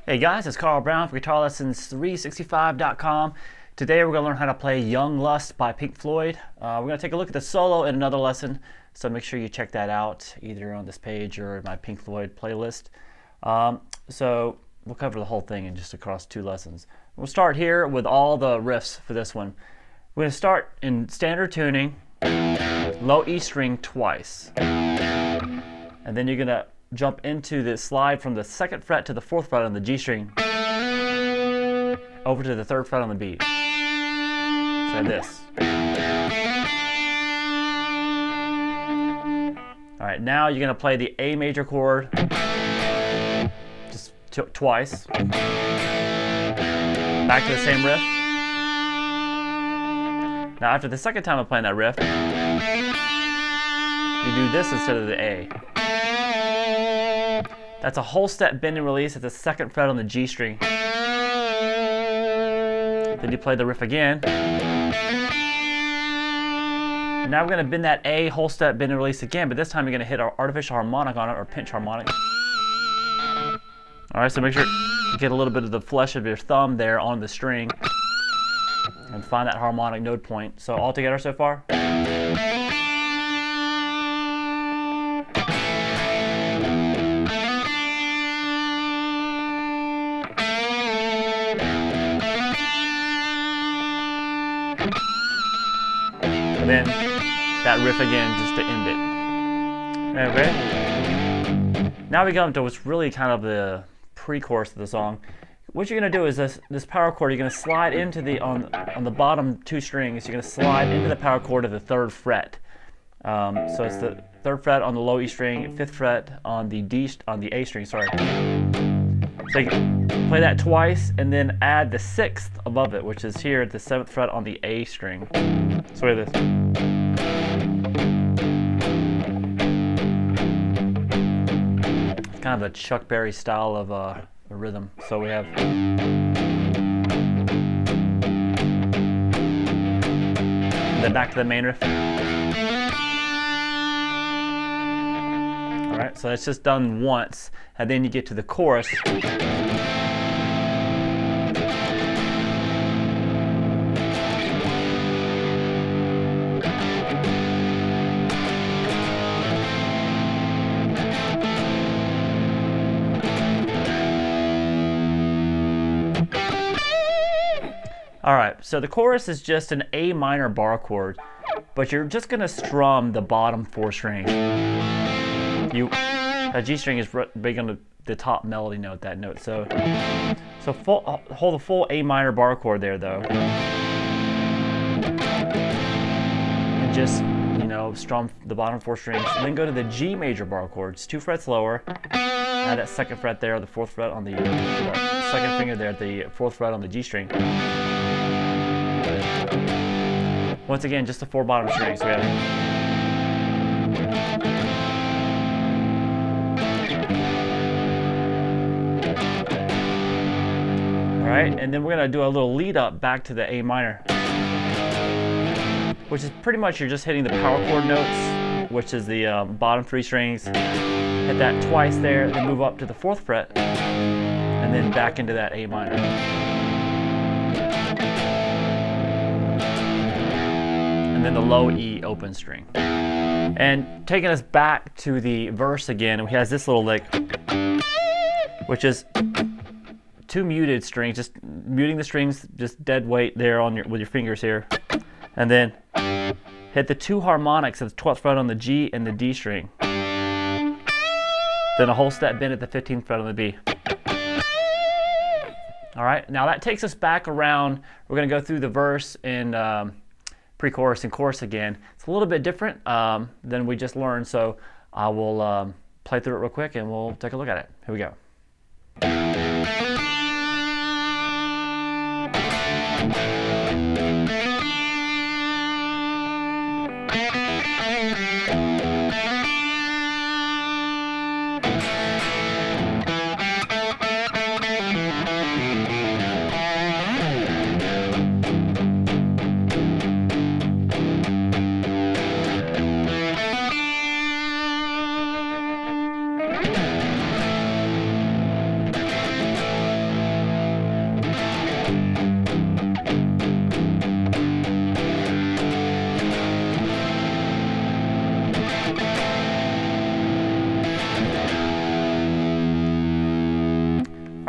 Hey guys, it's Carl Brown for guitarlessons365.com. Today we're going to learn how to play Young Lust by Pink Floyd. We're going to take a look at the solo in another lesson, so make sure you check that out either on this page or my Pink Floyd playlist. So we'll cover the whole thing in just across two lessons. We'll start here with all the riffs for this one. We're going to start in standard tuning, low E string twice, and then you're going to jump into the slide from the 2nd fret to the 4th fret on the G string over to the 3rd fret on the B. So this. Alright, now you're going to play the A major chord just twice. Back to the same riff. Now after the second time of playing that riff, you do this instead of the A. That's a whole step bend and release at the 2nd fret on the G string. Then you play the riff again. And now we're going to bend that A whole step bend and release again, but this time you're going to hit our artificial harmonic on it, or pinch harmonic. Alright, so make sure you get a little bit of the flesh of your thumb there on the string and find that harmonic node point. So all together so far. And then that riff again just to end it. Okay. Now we come to what's really kind of the pre-chorus of the song. What you're going to do is this power chord, you're going to slide into the on the bottom two strings. You're going to slide into the power chord of the 3rd fret. So it's the 3rd fret on the low E string, 5th fret on the A string. Sorry. So you can play that twice and then add the 6th above it, which is here at the 7th fret on the A string. So we have this. It's kind of a Chuck Berry style of a rhythm. So we have. And then back to the main riff. Alright, so it's just done once, and then you get to the chorus. Alright, so the chorus is just an A minor bar chord, but you're just going to strum the bottom 4 strings. That G string is big on the top melody note, that note. So hold the full A minor bar chord there, though, and just strum the bottom 4 strings, and then go to the G major bar chords, 2 frets lower. Add that 2nd fret there, the 4th fret on the 2nd finger there at the 4th fret on the G string. Once again, just the 4 bottom strings. So we have. Alright, and then we're going to do a little lead up back to the A minor, which is pretty much you're just hitting the power chord notes, which is the bottom 3 strings. Hit that twice there, then move up to the 4th fret, and then back into that A minor. And then the low E open string. And taking us back to the verse again, we has this little lick, which is 2 muted strings, just muting the strings, just dead weight there on with your fingers here, and then hit the 2 harmonics at the 12th fret on the G and the D string, then a whole step bend at the 15th fret on the B. All right, now that takes us back around. We're going to go through the verse and pre-chorus and chorus again. It's a little bit different than we just learned, so I will play through it real quick and we'll take a look at it. Here we go.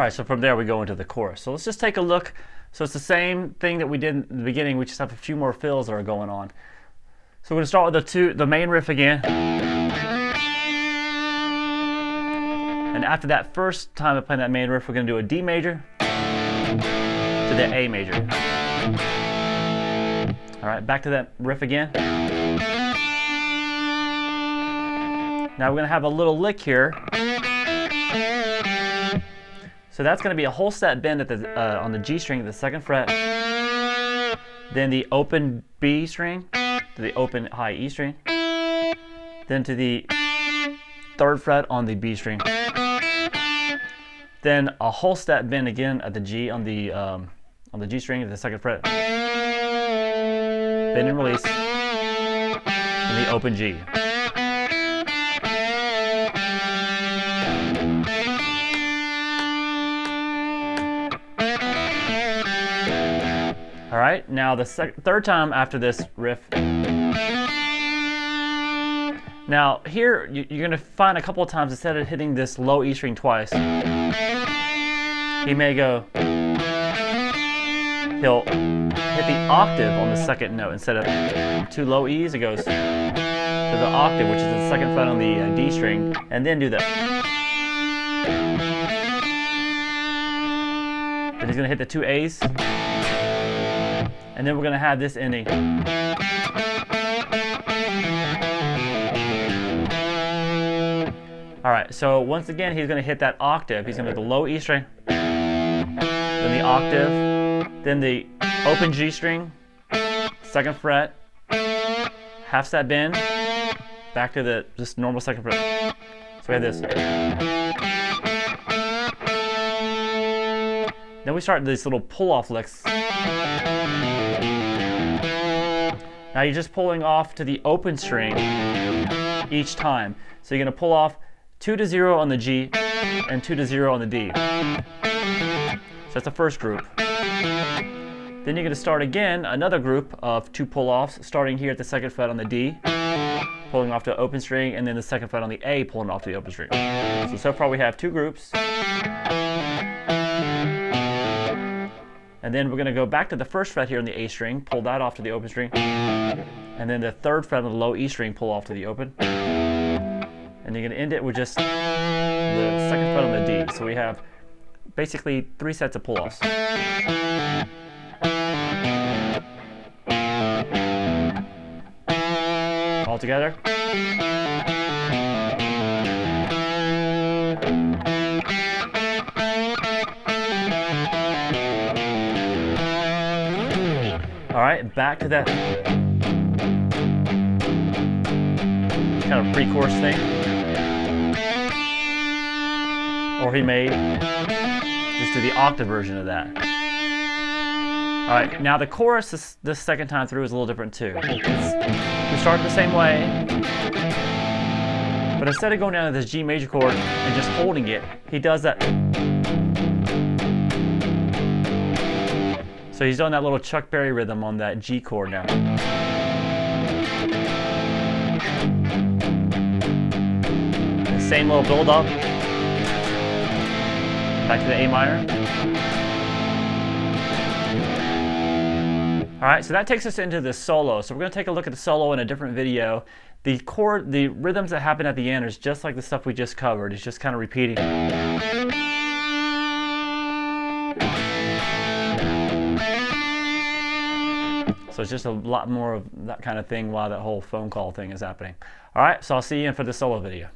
right, so from there we go into the chorus. So let's just take a look. So it's the same thing that we did in the beginning. We just have a few more fills that are going on. So we're going to start with the main riff again. And after that first time of playing that main riff, we're going to do a D major to the A major. All right, back to that riff again. Now we're going to have a little lick here. So that's going to be a whole set bend at the, on the G string at the 2nd fret. Then the open B string to the open high E string. Then to the 3rd fret on the B string. Then a whole step bend again at the G on the G string at the 2nd fret. Bend and release. And the open G. All right, now the third time after this riff. Now here, you're going to find a couple of times instead of hitting this low E string twice, he may go, he'll hit the octave on the 2nd note. Instead of 2 low E's, it goes to the octave, which is the 2nd fret on the D string, and then do that. Then he's going to hit the 2 A's, and then we're going to have this ending. All right, so once again, he's going to hit that octave. He's going to hit the low E string, then the octave, then the open G string, 2nd fret, half step bend, back to the just normal 2nd fret. So we have this. Then we start these little pull-off licks. Now you're just pulling off to the open string each time. So you're going to pull off 2 to 0 on the G and 2 to 0 on the D. So that's the first group. Then you're going to start again another group of 2 pull-offs, starting here at the 2nd fret on the D, pulling off to open string, and then the 2nd fret on the A, pulling off to the open string. So far we have 2 groups. And then we're going to go back to the 1st fret here on the A string, pull that off to the open string, and then the 3rd fret on the low E string, pull off to the open. And you're going to end it with just the 2nd fret on the D. So we have basically 3 sets of pull-offs. All together. All right, back to that kind of pre-chorus thing. Or he may just do the octave version of that. All right, now the chorus this second time through is a little different too. We start the same way, but instead of going down to this G major chord and just holding it, he does that. So he's doing that little Chuck Berry rhythm on that G chord now. The same little build up. Back to the A minor. All right, so that takes us into the solo. So we're going to take a look at the solo in a different video. The rhythms that happen at the end is just like the stuff we just covered. It's just kind of repeating. So it's just a lot more of that kind of thing while that whole phone call thing is happening. All right, so I'll see you in for the solo video.